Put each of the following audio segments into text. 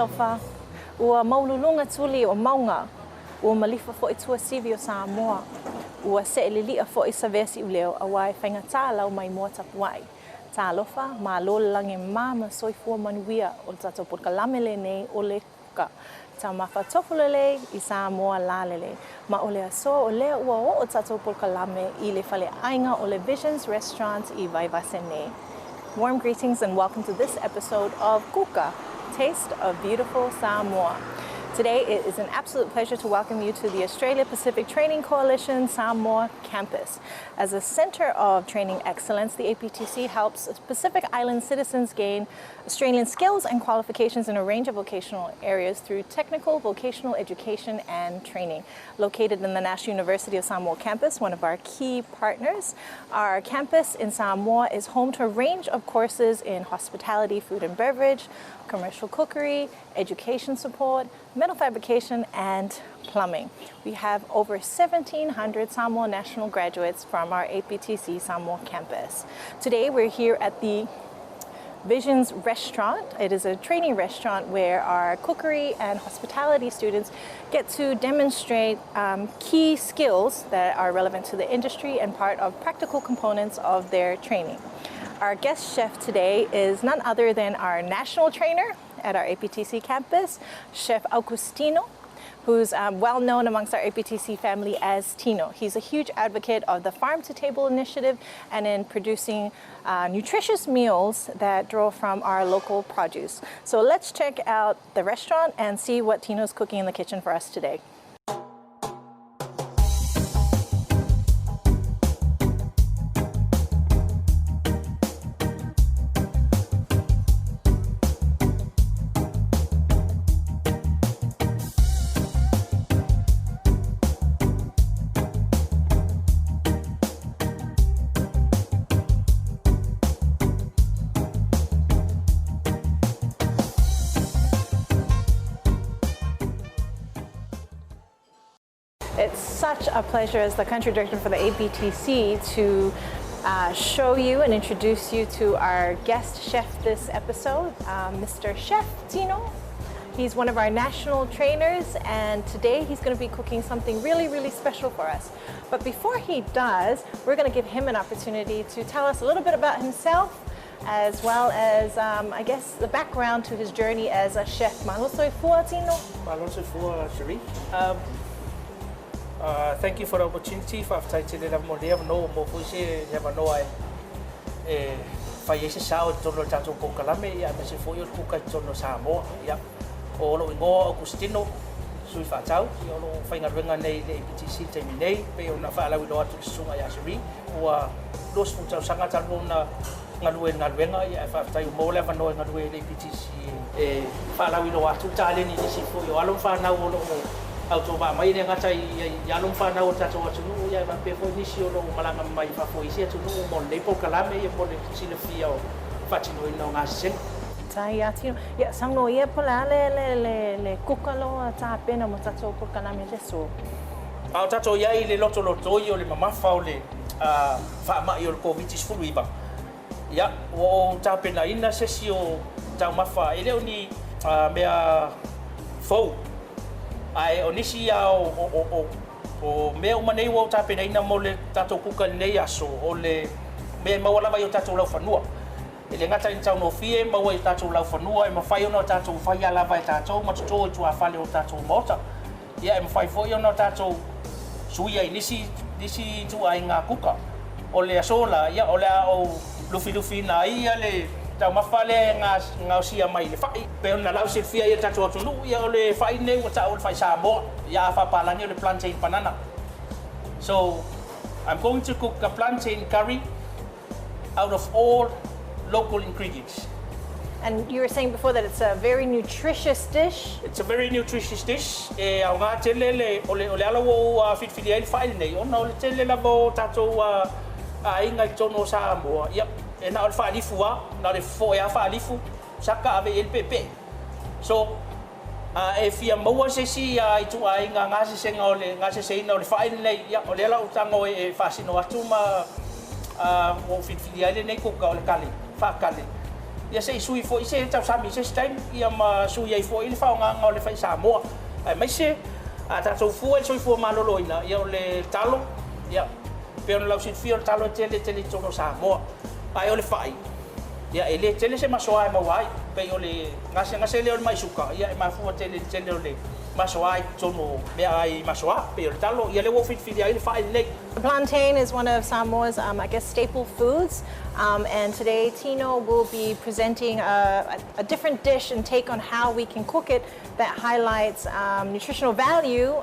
Talofa, ua maululunga tuli o maunga, ua malifa fo i tua sivi o Samoa, ua se'elilia fo i savesi uleo a wai whaingatā lau mai mua tapuai. Talofa, ma lolange mama soifua manuia o tato porkalamele nei o le Kuka. Ta mafa tofulele i Samoa lalele. Ma ole aso o lea ua o tato porkalame i le fale ainga o le Visions Restaurant i Vaivasene. Warm greetings and welcome to this episode of Kuka, Taste of Beautiful Samoa. Today it is an absolute pleasure to welcome you to the Australia Pacific Training Coalition Samoa campus. As a center of training excellence, the APTC helps Pacific Island citizens gain Australian skills and qualifications in a range of vocational areas through technical, vocational education and training. Located in the National University of Samoa campus, one of our key partners, our campus in Samoa is home to a range of courses in hospitality, food and beverage, commercial cookery, education support, metal fabrication, and plumbing. We have over 1,700 Samoa national graduates from our APTC Samoa campus. Today we're here at the Visions Restaurant. It is a training restaurant where our cookery and hospitality students get to demonstrate key skills that are relevant to the industry and part of practical components of their training. Our guest chef today is none other than our national trainer at our APTC campus, Chef Tino, who's well known amongst our APTC family as Tino. He's a huge advocate of the Farm to Table initiative and in producing nutritious meals that draw from our local produce. So let's check out the restaurant and see what Tino's cooking in the kitchen for us today. It's such a pleasure as the country director for the APTC to show you and introduce you to our guest chef this episode, Mr. Chef Tino. He's one of our national trainers, and today he's going to be cooking something really, really special for us. But before he does, we're going to give him an opportunity to tell us a little bit about himself, as well as, I guess, the background to his journey as a chef. Malo soifua, Tino? Malo soifua, Cherie. Thank you for the opportunity for taking the money of no more have no Fayese Sao Tono Tato Pokalame, I miss for your Kuka Tono Samoa, yep. All in more Agustino, Suifatao, you know, find a ring on the APTC Terminate, pay on a file with what to Suma Yasuri, or those who tell Sangata Rona, Nadwin Nadwenga, if after you more ever knowing the way APTC, file with what to Italian initiative for you, I don't find out. Autoba mai ne ngata ya lum fa na o tato atu no ya ba pe fo ni si o no malanga mai fa fo isi atu no mo le po kalame e mo le sile fia o fatino ina nga sen tai atu ya sango ye pola le kuka lo ta pena mo tato po kalame le so au tato ya ile loto yo le mama fa o le fa ma yo ko vitis fu iba ya o ta pena ina sesio ta mafa ele oni mea fo ai onisi ya o me o manei wo tape nei na mole tato kuka nei aso o le me mawala vai o tato lau fanua ele ngata in tau no fie mawa i tato lau fanua e mawhai ono tato whai ala vai tato matuto i tua whale o tato mota ia e mawhai foi ono tato suia i nisi tu ai ngā kuka o le asola ia o le o lufi na ia le tau mawhale ngā sia mai le whai. Peo na lau se fia ia tato atu lu, ia o le whai nei o ta o le whai Samoa, ia a whapalangi o le plantain banana. So, I'm going to cook a plantain curry out of all local ingredients. And you were saying before that it's a very nutritious dish. It's a very nutritious dish. E au ngā tele le ole ala wo fitfili ai whai nei, ona o le tele la mo tato a inga i tono Samoa. Yep. E na o whaalifua, na le fo e a whaalifu, saka ave el pepe. So, e fia maua se si i tu ai ngā se senga o le ngā se seina o le whaile nei, ia o le ala utango e whasino atu ma o fitfili ai le nei kuka o le kale, whakale. ia se sui fo se tau sami se time ia ma sui ai fo ile fa nga o le fai Samoa ai mai se a ta so fu sui fu malolo ina ia o le talo ia pe on la usi fio talo tele tono Samoa ai o le fai ia ele tele se masoa e mawai pe o le ngase le o mai suka ia ma fu tele o le masoa tono me ai masoa pe o talo ia le wo fit ai le fai le. The plantain is one of Samoa's, I guess, staple foods. And today, Tino will be presenting a different dish and take on how we can cook it that highlights nutritional value,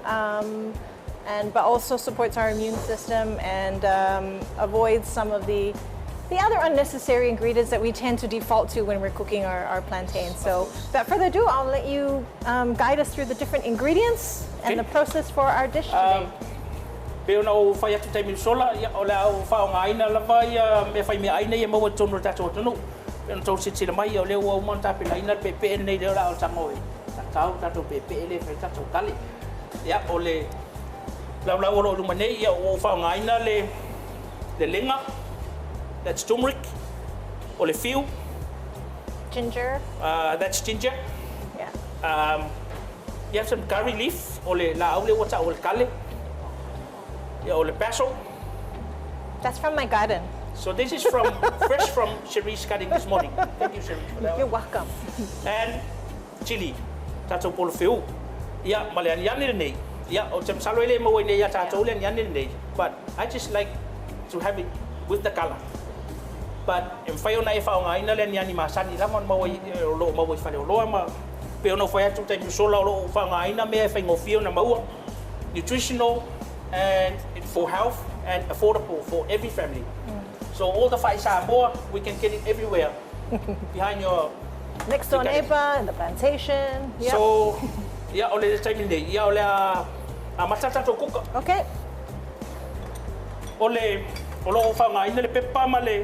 but also supports our immune system and avoids some of the other unnecessary ingredients that we tend to default to when we're cooking our plantain. So, without further ado, I'll let you guide us through the different ingredients and the process for our dish today. Pero na o fai atu taimi sola ia o le au fao nga aina lava ia me fai me aina ia maua tono tato tonu. Pero tau sitila mai o le o mon tapi na ina pepe nei le o tango e. Tau tato pepe le fai tato kali. Ia o le lau o lo nei ia o fao nga aina le lenga. That's turmeric. O le fiu. Ginger. That's ginger. Yeah. You have some curry leaf o le la au le wata o le kale. Or the basil. That's from my garden. So this is from fresh from Cherie's cutting this morning. Thank you, Cherie, for that. You're welcome. And chili. Tato polo feu. Yeah, malian yanil nei. Yeah, o tem salo ele mo ne ya tato len yanil nei. But I just like to have it with the color. But em fayo na ifa nga ina len yani masani lamon mo lo mo fa lo ma. Pero no fa tu tem sola lo fa nga ina me fa ngofio na maua. Nutritional and for health and affordable for every family. So all the five Samoa, we can get it everywhere. Behind your next door neighbor in the plantation. Yep. So yeah, ole the time in day. Yeah, ole a matata to Kuka. Okay. Ole fa nga ina le pepa male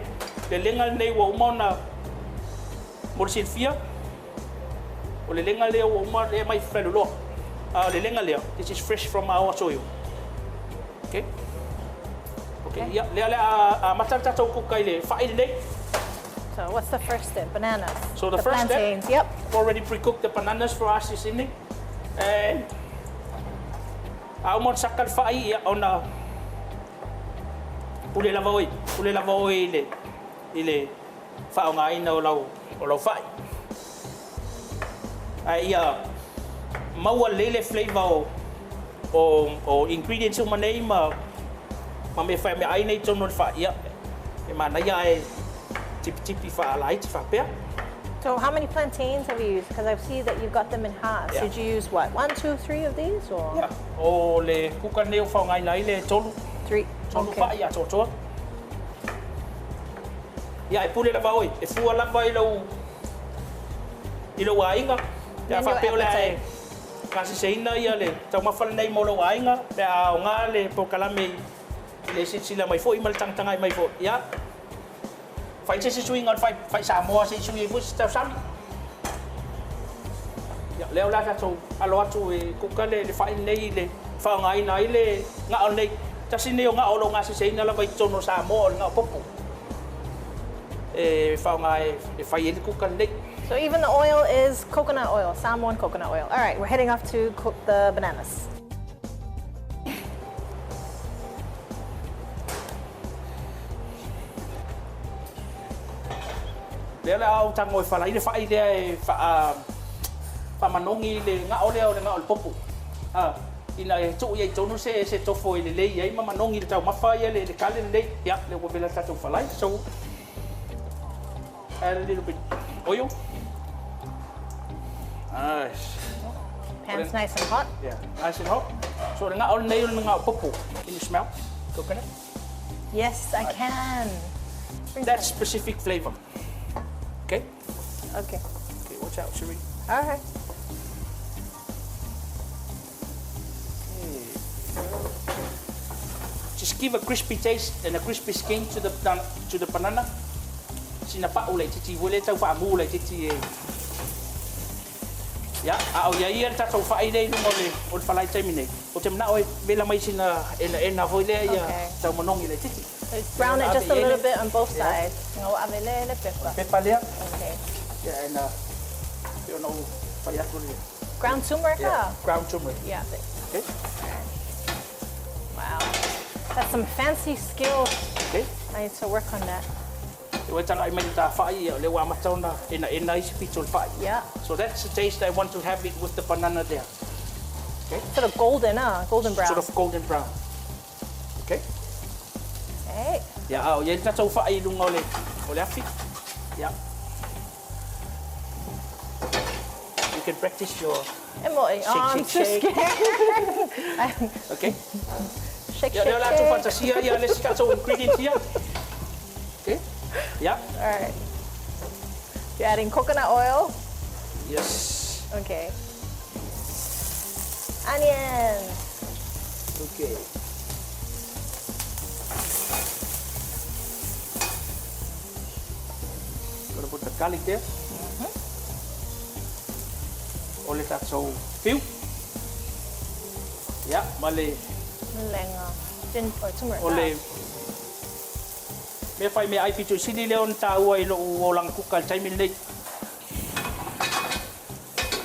le lenga nei wo mona morsin fia. Ole lenga le wo mona le mai frelo. Le lenga le. This is fresh from our soil. Okay. Okay. Yeah, le matata to Kuka ile fa ile. So what's the first step? Bananas. So the first plantains. step, yep. Already pre-cooked the bananas for us this evening. And I want sakal fai on a pule lava oi ile fa nga ina o lau fai. Ai maua lele flavor o ingredients o manei ma me fai me ai nei tono fa ia e mana ia e tipi fa lai fa pe. So how many plantains have you used? Because I see that you've got them in halves. Yeah. Did you use what? 1, 2, 3 of these, or? Yeah. O le kuka neo fa ngai nai le tolu. 3. Tolu Okay. fa ia toto. Ia e pule lava oi e fua lava ilo wainga. Ya fa pe ole ai. Kasi seina ia le tau mafala nei mo lo wainga pe a nga le po kalame le sila mai fo i mal tang tangai mai fo. Ya. Fai se sui ngon fai Samoa se sui bus tau sami. Ya leo la tau alo atu e kuka le fai nei le fa ngai nai le nga on nei tasi nei nga o lo nga se seina la vai tono Samoa nga popo. E fa ngai e fai ele kuka nei. So even the oil is coconut oil, Samoan coconut oil. All right, we're heading off to cook the bananas. Le au tango fa lai le fai le fa manongi le nga ole o le nga o popo. Ina e tu ye tonu se tofo ile le ye ma manongi le tau mafa ye le kale le ya le wo bela tatu fa lai. So add a little bit oil. Nice. Pan's nice and hot. Yeah, nice and hot. So the nga ole nei le nga o popo. Can you smell coconut? Yes, I can. Bring That specific flavor. Okay? Okay. Okay, watch out, Cherie. All right. Just give a crispy taste and a crispy skin to the banana. Sina pa ulai titi wole tau fa mu ulai titi e. Ya, au ya ia ta tau fa ide no mole o fa lai time nei. O te na o vela mai sina ena voile ya tau monongi titi. Brown it just a little bit on both sides. No, amelele pepper. Pepper lea. Okay. Yeah, and you know, Ground turmeric? yeah, ground turmeric. Yeah. Okay. Wow. That's some fancy skills. Okay. I need to work on that. Yeah. So that's the taste I want to have it with the banana there. Okay. Sort of golden, golden brown. Sort of golden brown. Okay. Hey. Yeah, oh, that's so far. Yeah. You can practice your I'm so shake. scared. Okay. Shake, Yeah, shake, there are shake. fantasia. Yeah, let's get some ingredients here. Okay. Yeah. All right. You're adding coconut oil. Yes. Okay. Onions. Okay. Gonna put the garlic there. Only that so few. Yeah, mali. Turmeric. Only. Me fai me ai pitu sili leon tau ai lo uolang kuka chai min le.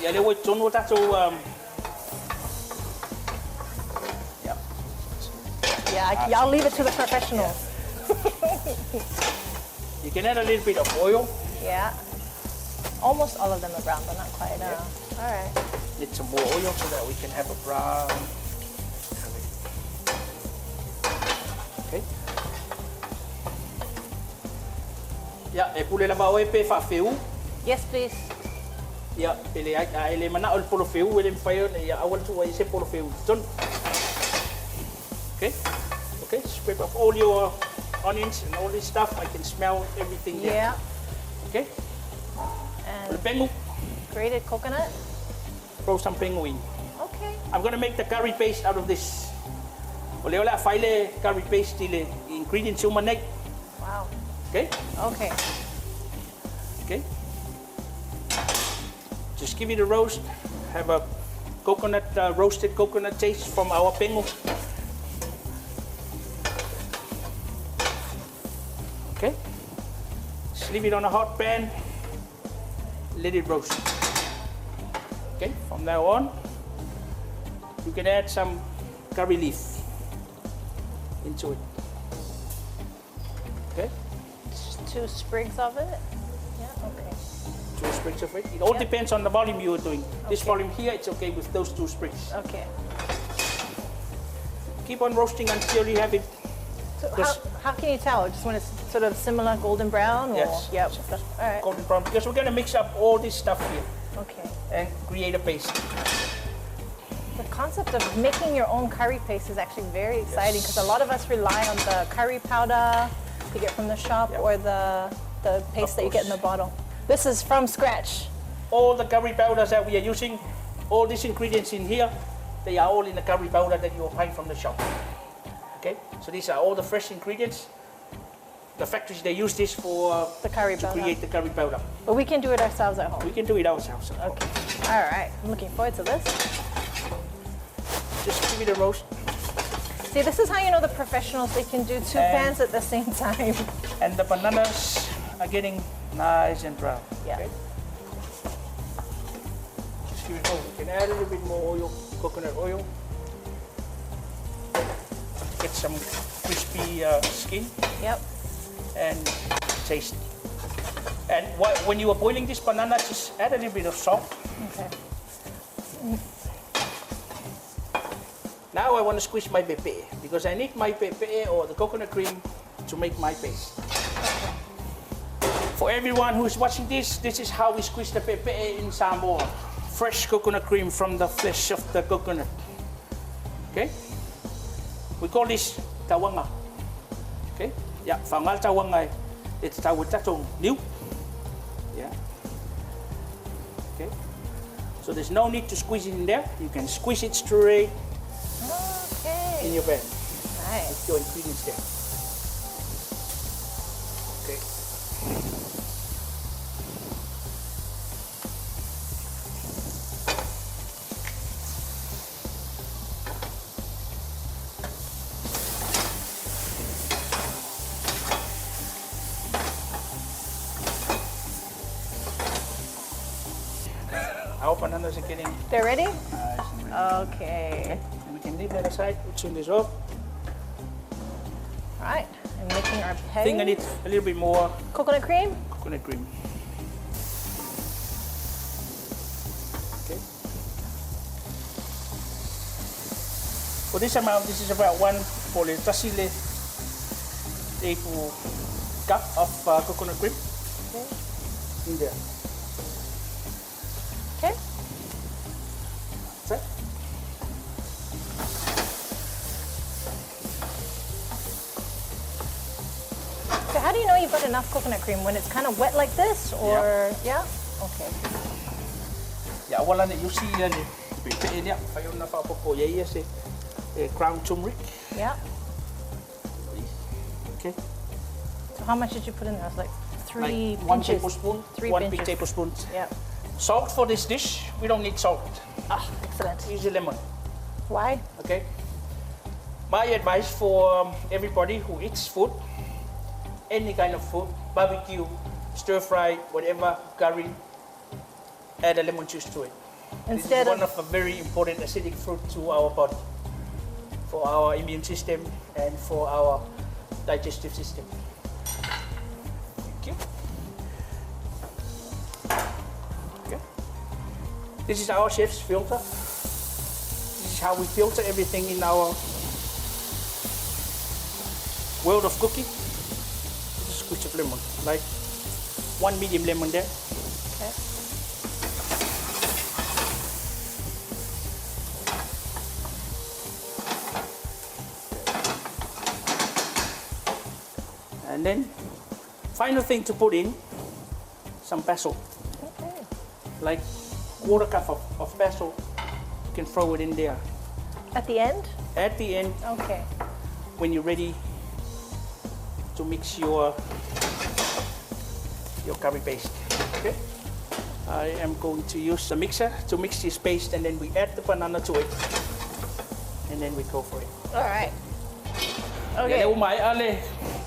Ya le wo tono ta so Yeah, I'll leave it to the professionals. you can add a little bit of oil. Yeah. Almost all of them are brown, but not quite. All right. Need some more oil so that we can have a brown. Okay. Yeah, e pule la ba oe pe fa feu. Yes, please. Yeah, ele ai ele mana ol polo feu ele fai ya awal tu ai se polo feu. Ton. Okay. Okay, scrape off all your onions and all this stuff. I can smell everything there. Yeah. Okay. And Pengu, grated coconut. throw some pengu in. Okay. I'm gonna make the curry paste out of this. Ole ola faile curry paste ile ingredients yung manek. Wow. Okay? Okay. Okay. Just give it a roast. Have a coconut roasted coconut taste from our pengu. Okay. Just leave it on a hot pan. Let it roast. Okay. From now on, you can add some curry leaf into it. Okay. Just 2 sprigs of it. Yeah. Okay. 2 sprigs of it. It all Yep. depends on the volume you're doing. This Okay. volume here, it's okay with those 2 sprigs. Okay. Keep on roasting until you have it. So Yes. how can you tell? Just when it's sort of similar golden brown? Or? Yes. Yep. All right. Golden brown, because we're going to mix up all this stuff here Okay. and create a paste. The concept of making your own curry paste is actually very exciting because a lot of us rely on the curry powder you get from the shop Yep. or the paste that you get in the bottle. This is from scratch. All the curry powders that we are using, all these ingredients in here, they are all in the curry powder that you will find from the shop. Okay, so these are all the fresh ingredients. The factories, they use this for The curry to powder. create the curry powder. But we can do it ourselves at home. We can do it ourselves. Okay. All right. I'm looking forward to this. Just give it a roast. See, this is how you know the professionals. They can do 2 And- pans at the same time. And the bananas are getting nice and brown. Yeah. Okay? Just give it a We can add a little bit more oil, coconut oil. Get some crispy skin Yep. and taste. And when you are boiling this banana, just add a little bit of salt. Okay. Now I want to squeeze my pepe because I need my pepe or the coconut cream to make my paste. For everyone who is watching this is how we squeeze the pepe in Samoa. Fresh coconut cream from the flesh of the coconut. Okay? We call this tawanga. Okay? Yeah, fangal tawanga. It's tawutong new. Yeah. Okay. So there's no need to squeeze it in there. You can squeeze it straight Okay. in your pan. Nice. Your ingredients there. Okay. our bananas are getting They're ready? nice and ready. Okay. And we can leave that aside, we'll turn this off. All right, I'm making our I think I need paste. a little bit more Coconut cream? coconut cream. Okay. For this amount, this is about 1 tasile cup of coconut cream Okay. in there. Okay. That's it. So how do you know you've got enough coconut cream? When it's kind of wet like this, or yeah? Okay. Yeah, wala na you see yan pipiin niya payon na pa po yaya si ground turmeric. Yeah. Okay. So how much did you put in there? It's like three Like 1 pinches. tablespoon, Three 1 big pinches. tablespoon. Yeah. Salt for this dish, we don't need salt. Ah, excellent. Use a lemon. Why? Okay. My advice for everybody who eats food, any kind of food, barbecue, stir fry, whatever, curry, add a lemon juice to it. Instead this is one of of a very important acidic fruit to our body, for our immune system and for our digestive system. Thank you. Okay. This is our chef's filter. This is how we filter everything in our world of cooking. Just a squeeze of lemon, like 1 medium lemon there. okay. And then, final thing to put in, some basil. Okay. Like 1/4 cup of basil. You can throw it in there. At the end? At the end, Okay. when you're ready to mix your curry paste. Okay. I am going to use the mixer to mix this paste, and then we add the banana to it, and then we go for it. All right. Okay. Okay. Umay ale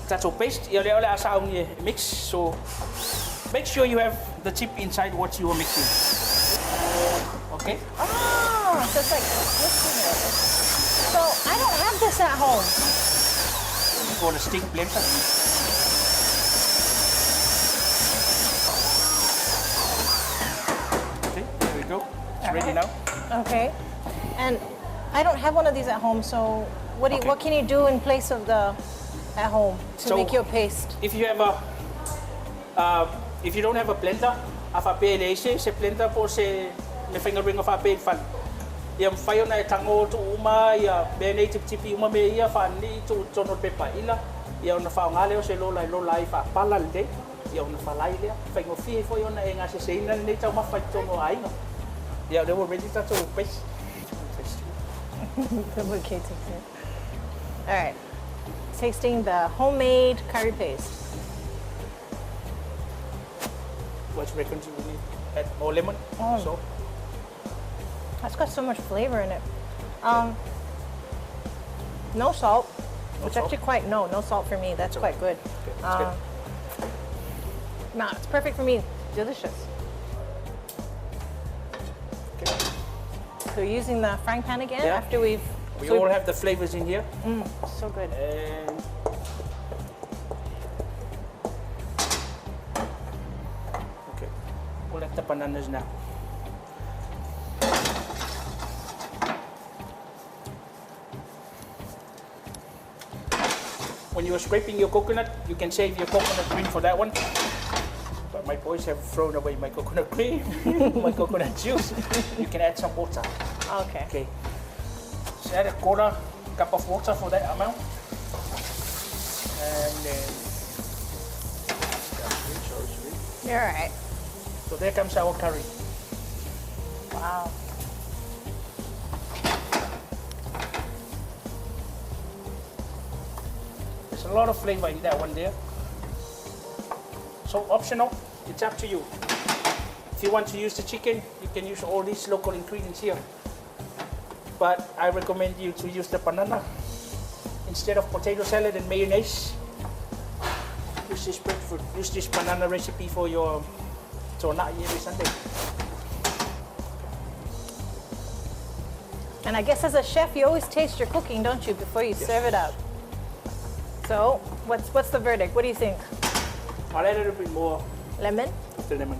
tato paste. Yale ale asaong ye mix. So make sure you have the chip inside what you are mixing. Okay. Ah, so it's like twisting it. So I don't have this at home. For the stick blender. Okay, there we go. It's ready now. Okay. And I don't have one of these at home, so what do you, Okay. what can you do in place of the at home to So- make your paste? If you have if you don't have a blender, afa pele se blender po se me fingering of a pale fan. Yang fayo na tango to uma ya bene tipi uma me ya fan ni to tono pepa ila. Ya na fa ngale o se lo lai fa palal de. Ya na fa lai le fingo fi fo yo na enga se seina ni ta ma fa tono ai no. Ya they were ready to paste. Okay, takes it. All right. Tasting the homemade curry paste. What you reckon we need? Add more lemon. Oh. So That's got so much flavor in it. No salt. No It's salt? actually quite no salt for me. That's quite good. okay, that's good. No, it's perfect for me. Delicious. Okay. So we're using the frying pan again Yeah. after we've. We so all have the flavors in here. so good. And okay, we'll add the bananas now. When you are scraping your coconut, you can save your coconut cream for that one. But my boys have thrown away my coconut cream, my coconut juice. You can add some water. Okay. Okay. So add a 1/4 cup of water for that amount. And then You're all right. so there comes our curry. Wow. There's a lot of flavor in that one there. So optional, it's up to you. If you want to use the chicken, you can use all these local ingredients here. But I recommend you to use the banana instead of potato salad and mayonnaise. Use this breadfruit. Use this banana recipe for your tona every Sunday. And I guess as a chef, you always taste your cooking, don't you, before you serve it up? So, what's the verdict? What do you think? I'll add a little bit more Lemon? of the lemon.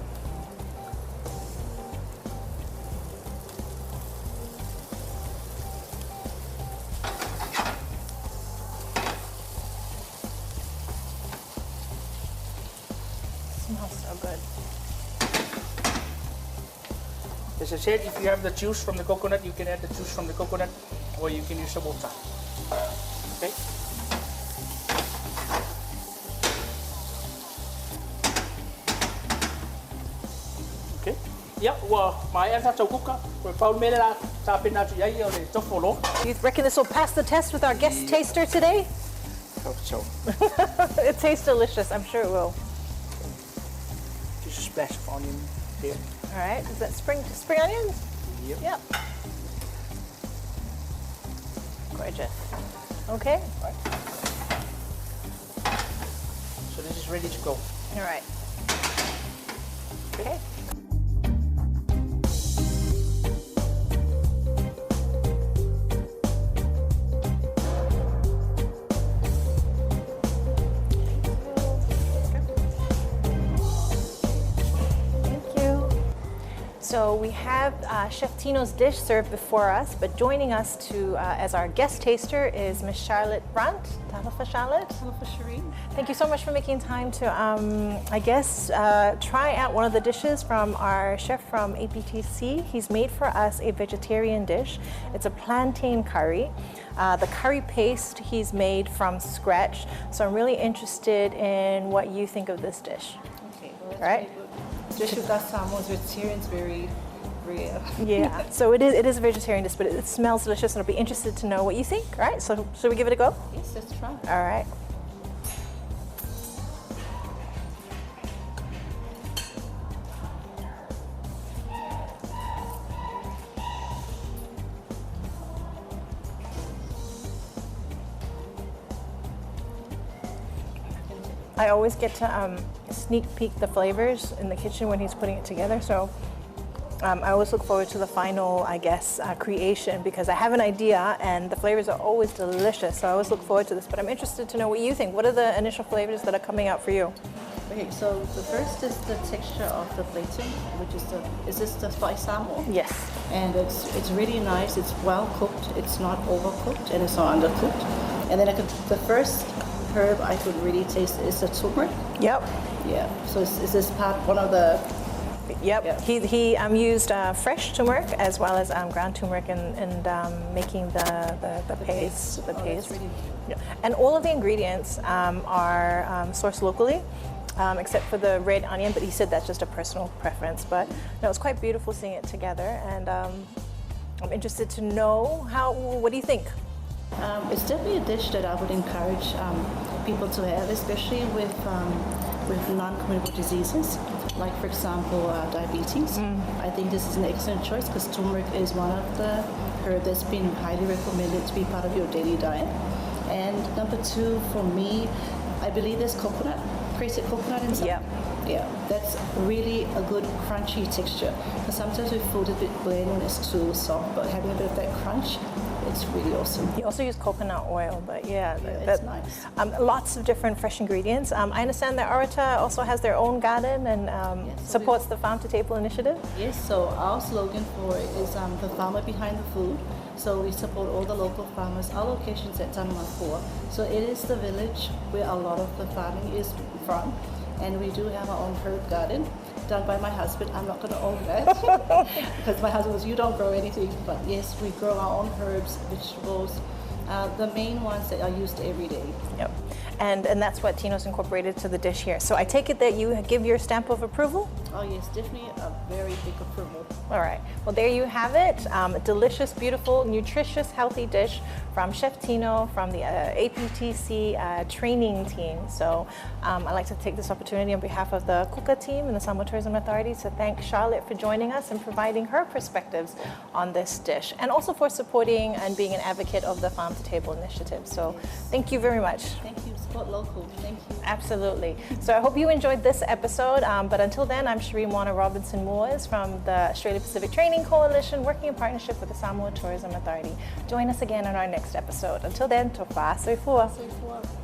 Smells so good. As I said, if you have the juice from the coconut, you can add the juice from the coconut, or you can use the water. Okay? Okay. Yeah, well, my answer to Kuka. You reckon this will pass the test with our guest taster today? Hope so. It tastes delicious. I'm sure it will. Just a splash of onion here. All right. Is that spring onions? Yep. Yep. Gorgeous. Okay. Right. So this is ready to go. All right. Okay. So we have Chef Tino's dish served before us, but joining us as our guest taster is Miss Charlotte Brandt. Talofa Charlotte. Talofa Shireen. Thank you so much for making time to, try out one of the dishes from our chef from APTC. He's made for us a vegetarian dish. It's a plantain curry. The curry paste he's made from scratch. So I'm really interested in what you think of this dish. Okay, well, that's right? very good. Dish without Samoa's vegetarian is very rare. Yeah, so it is a vegetarian dish, but it smells delicious, and I'll be interested to know what you think. All right, so should we give it a go? Yes, let's try. All right. I always get to sneak peek the flavors in the kitchen when he's putting it together. So I always look forward to the final, creation, because I have an idea and the flavors are always delicious. So I always look forward to this, but I'm interested to know what you think. What are the initial flavors that are coming out for you? Okay, so the first is the texture of the plating, which is this the spice Samoa? Yes. And it's really nice. It's well cooked. It's not overcooked and it's not undercooked. And then the first herb I could really taste is the turmeric. Yep. Yeah. So is this part one of the? Yep. Yeah. He used fresh turmeric as well as ground turmeric in making the paste. The paste. That's really Yeah. And all of the ingredients are sourced locally. Except for the red onion, but he said that's just a personal preference. But no, it's quite beautiful seeing it together, and I'm interested to know what do you think? It's definitely a dish that I would encourage people to have, especially with non-communicable diseases, like for example diabetes. I think this is an excellent choice because turmeric is one of the herbs that's been highly recommended to be part of your daily diet. And number two, for me, I believe there's coconut, grated coconut inside. Yeah. Yeah, that's really a good crunchy texture. Because sometimes with food it's a bit bland when it's too soft, but having a bit of that crunch, it's really awesome. You also use coconut oil, but It's nice. Lots of different fresh ingredients. I understand that Arata also has their own garden and Yes, supports the Farm to Table initiative. Yes, so our slogan for it is the farmer behind the food. So we support all the local farmers. Our location's at Tanama 4. So it is the village where a lot of the farming is from. And we do have our own herb garden done by my husband. I'm not going to own that because my husband goes, you don't grow anything. But yes, we grow our own herbs, vegetables, the main ones that are used every day. Yep. And that's what Tino's incorporated to the dish here. So I take it that you give your stamp of approval? Oh yes, definitely a very big approval. All right. Well, there you have it. A delicious, beautiful, nutritious, healthy dish from Chef Tino from the APTC training team. So I'd like to take this opportunity on behalf of the Kuka team and the Samoa Tourism Authority to thank Charlotte for joining us and providing her perspectives on this dish, and also for supporting and being an advocate of the Farm to Table initiative. So thank you very much. Thank you. support local. Thank you. Absolutely. So I hope you enjoyed this episode. But until then, I'm Shereen Warner Robinson Moores from the Australia Pacific Training Coalition, working in partnership with the Samoa Tourism Authority. Join us again in our next episode. Until then, tofa soifua.